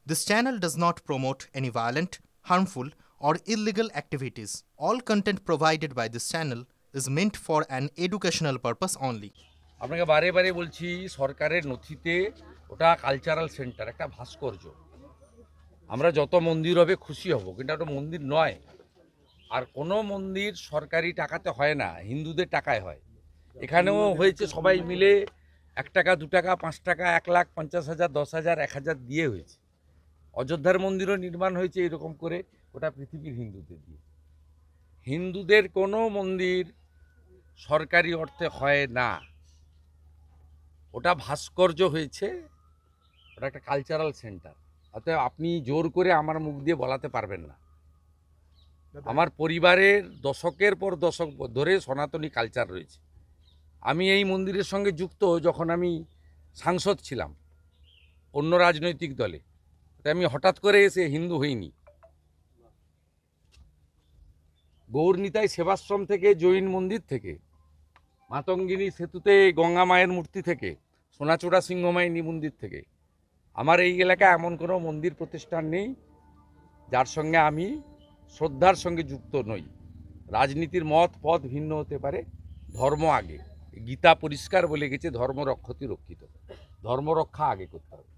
This channel does not promote any violent, harmful, or illegal activities. All content provided by this channel is meant for an educational purpose only. আপনাকে বারে বারে বলছি সরকারের নথিতে ওটা cultural centre, একটা ভাস্কর্য। আমরা যত মন্দির হবে খুশি হব, কিন্তু ওটা মন্দির নয়। আর কোনো মন্দির সরকারি টাকাতে হয় না, হিন্দুদের টাকায় হয়। এখানেও হয়েছে সবাই মিলে 1 টাকা 2 টাকা 5 টাকা 1,50,000 10,000 1,000 দিয়ে হয়েছে। অযোধ্যার মন্দিরও নির্মাণ হয়েছে এরকম করে, ওটা পৃথিবীর হিন্দুদের দিয়ে। হিন্দুদের কোনো মন্দির সরকারি অর্থে হয় না, ওটা ভাস্কর্য হয়েছে, ওটা একটা কালচারাল সেন্টার। অতএব আপনি জোর করে আমার মুখ দিয়ে বলাতে পারবেন না। আমার পরিবারের দশকের পর দশক ধরে সনাতনী কালচার রয়েছে। আমি এই মন্দিরের সঙ্গে যুক্ত যখন আমি সাংসদ ছিলাম অন্য রাজনৈতিক দলে, তাই আমি হঠাৎ করে এসে হিন্দু হইনি। গৌরনিতাই সেবাশ্রম থেকে, জৈন মন্দির থেকে, মাতঙ্গিনী সেতুতে গঙ্গা মায়ের মূর্তি থেকে, সোনাচূড়া সিংহমাইনী মন্দির থেকে, আমার এই এলাকায় এমন কোনো মন্দির প্রতিষ্ঠান নেই যার সঙ্গে আমি শ্রদ্ধার সঙ্গে যুক্ত নই। রাজনীতির মত পথ ভিন্ন হতে পারে, ধর্ম আগে। গীতা পরিষ্কার বলে গেছে, ধর্ম রক্ষতি রক্ষিত, ধর্ম রক্ষা আগে করতে হবে।